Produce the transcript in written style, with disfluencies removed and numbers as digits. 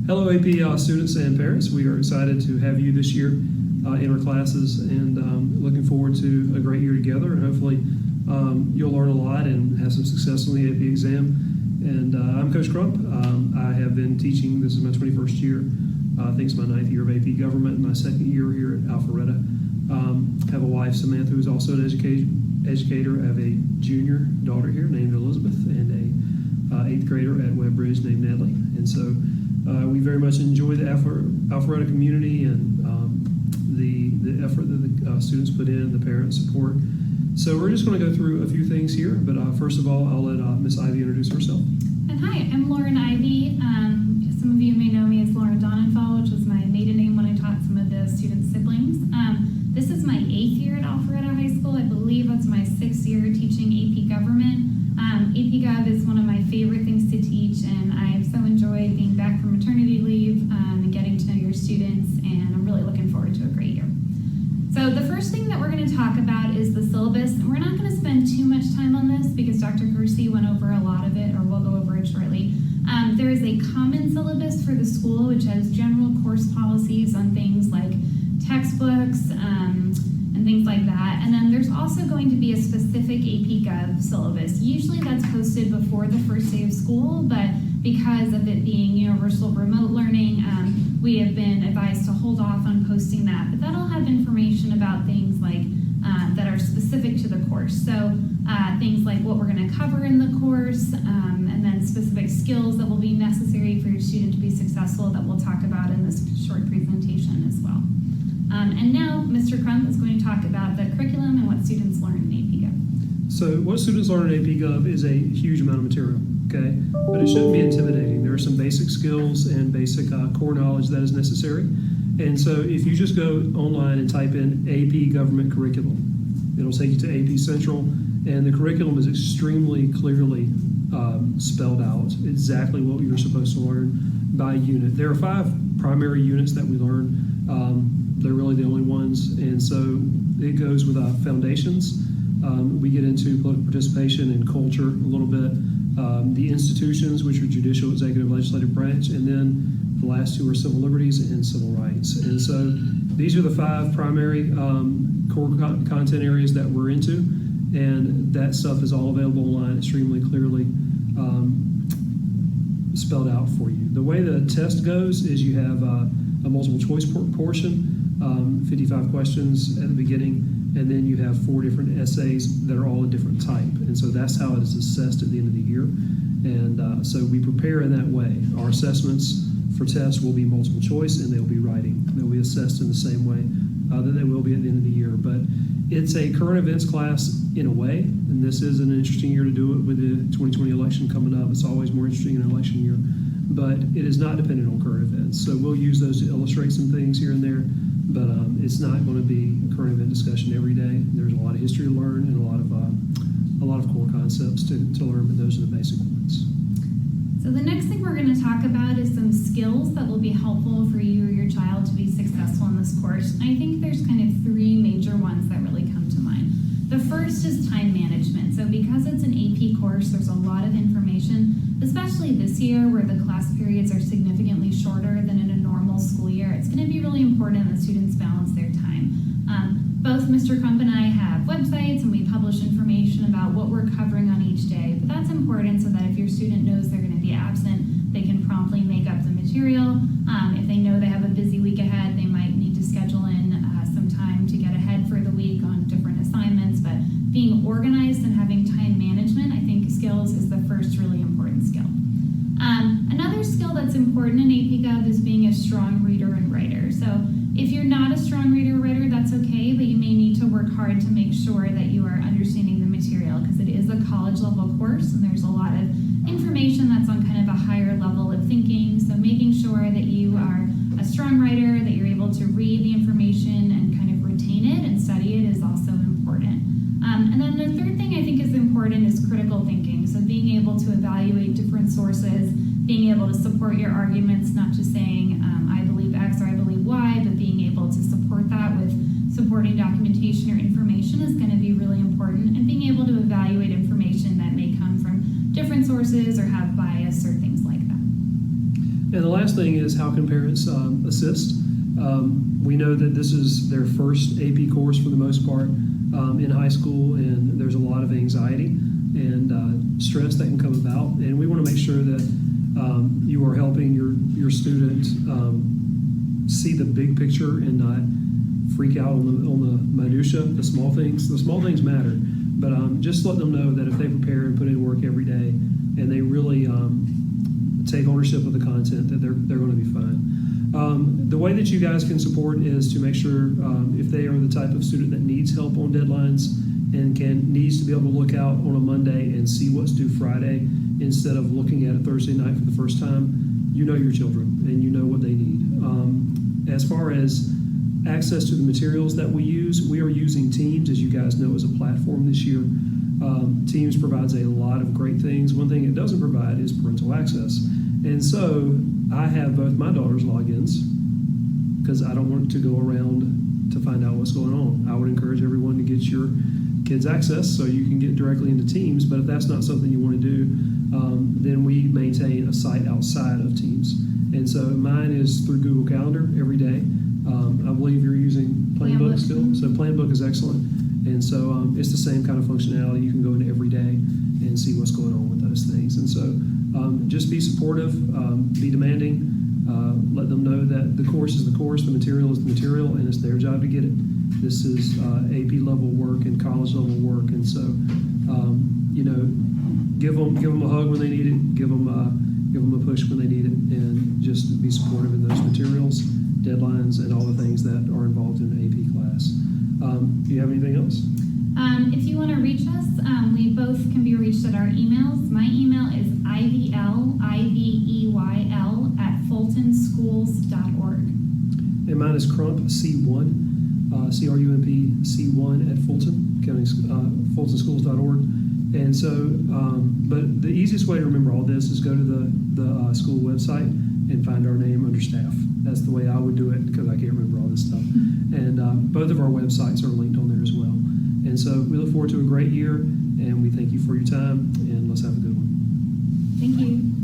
Hello, AP students and parents. We are excited to have you this year in our classes and looking forward to a great year together. And hopefully you'll learn a lot and have some success on the AP exam. And I'm Coach Crump. I have been teaching. This is my 21st year. I think it's my 9th year of AP Government and my 2nd year here at Alpharetta. I have a wife, Samantha, who's also an educator. I have a junior daughter here named Elizabeth and a 8th grader at Webb Bridge named Natalie. And so we very much enjoy the Alpharetta community and the effort that the students put in, the parent support. So we're just going to go through a few things here, but first of all, I'll let Miss Ivy introduce herself. And hi, I'm Lauren Ivey. Some of you may know me as Lauren Donenfeld, which was my maiden name when I taught some of the students' siblings. This is my 8th year at Alpharetta High School. I believe that's my 6th year teaching AP Government. AP-Gov is one of my favorite things to teach, and I've so enjoyed being back from maternity leave and getting to know your students, and I'm really looking forward to a great year. So the first thing that we're going to talk about is the syllabus, and we're not going to spend too much time on this because Dr. Kersey went over a lot of it, or we'll go over it shortly. There is a common syllabus for the school, which has general course policies on things like textbooks and things like that. And then there's also going to be a specific AP Gov syllabus. Usually that's posted before the first day of school, but because of it being universal remote learning, we have been advised to hold off on posting that. But that'll have information about things like that are specific to the course. So things like what we're going to cover in the course, and then specific skills that will be necessary for your student to be successful that we'll talk about in this short presentation as well. And now Mr. Crump is going to talk about the curriculum and what students learn in AP Gov. So what students learn in AP Gov is a huge amount of material, okay? But it shouldn't be intimidating. There are some basic skills and basic core knowledge that is necessary. And so if you just go online and type in AP Government Curriculum, it'll take you to AP Central, and the curriculum is extremely clearly spelled out exactly what you're supposed to learn by unit. There are 5 primary units that we learn. They're really the only ones, and so it goes with foundations. We get into political participation and culture a little bit. The institutions, which are judicial, executive, legislative branch, and then the last 2 are civil liberties and civil rights. And so these are the 5 primary core content areas that we're into, and that stuff is all available online extremely clearly spelled out for you. The way the test goes is you have a multiple choice portion, 55 questions at the beginning, and then you have 4 different essays that are all a different type. And so that's how it is assessed at the end of the year. And so we prepare in that way. Our assessments for tests will be multiple choice, and they'll be writing. They'll be assessed in the same way that they will be at the end of the year. But it's a current events class in a way, and this is an interesting year to do it with the 2020 election coming up. It's always more interesting in an election year. But it is not dependent on current events. So we'll use those to illustrate some things here and there, but it's not going to be a current event discussion every day. There's a lot of history to learn and a lot of core concepts to learn, but those are the basic ones. So the next thing we're going to talk about is some skills that will be helpful for you or your child to be successful in this course. And I think there's kind of 3 major ones that really come to mind. The first is time management. So because it's an AP course, there's a lot of information, especially this year where the class periods are significantly shorter than in a normal school year. It's going to be really important that students balance their time. Both Mr. Crump and I have websites, and we publish information about what we're covering on each day. But that's important so that if your student knows they're going to be absent, they can promptly make up the material. If they know they have a busy week ahead, they might need to schedule in some time to get ahead for the week on different assignments. But being organized and having time management, I think skills is the first really important skill. Another skill that's important in AP Gov is being a strong reader and writer. So if you're not a strong reader or writer, that's okay, but you may need to work hard to make sure that you are understanding the material because it is a college level course and there's a lot of information that's on kind of a higher level of thinking. So making sure that you are a strong writer, that you're able to read the information and kind of retain it and study it is also important. And then the third thing I think is important is critical thinking. So being able to evaluate different sources, being able to support your arguments, not just saying I believe X or I believe Y, but being able to support that with supporting documentation or information is going to be really important, and being able to evaluate information that may come from different sources or have bias or things like that. And the last thing is, how can parents assist? We know that this is their first AP course for the most part in high school, and there's a lot of anxiety and stress that can come about. And we want to make sure that you are helping your student see the big picture and not freak out on the minutia, the small things. The small things matter, but just let them know that if they prepare and put in work every day, and they really take ownership of the content, that they're going to be fine. The way that you guys can support is to make sure if they are the type of student that needs help on deadlines and needs to be able to look out on a Monday and see what's due Friday instead of looking at it Thursday night for the first time, you know your children and you know what they need. As far as access to the materials that we use, we are using Teams, as you guys know, as a platform this year. Teams provides a lot of great things. One thing it doesn't provide is parental access. And so I have both my daughter's logins because I don't want to go around to find out what's going on. I would encourage everyone to get your kids access so you can get directly into Teams. But if that's not something you want to do, then we maintain a site outside of Teams. And so mine is through Google Calendar every day. I believe you're using Planbook still. So Planbook is excellent. And so it's the same kind of functionality. You can go into every day and see what's going on with those things. And so just be supportive, be demanding, let them know that the course is the course, the material is the material, and it's their job to get it. This is AP level work and college level work. And so, give them a hug when they need it, give them a push when they need it, and just be supportive in those materials, deadlines, and all the things that are involved in the AP class. Do you have anything else? If you want to reach us, we both can be reached at our emails. My email is iveyl @fultonschools.org. And mine is Crump, C1, C-R-U-M-P, C1 at Fulton, fultonschools.org. And so, but the easiest way to remember all this is go to the school website and find our name under staff. That's the way I would do it because I can't remember all this stuff. And both of our websites are linked on there as well. And so we look forward to a great year, and we thank you for your time, and let's have a good one. Thank you.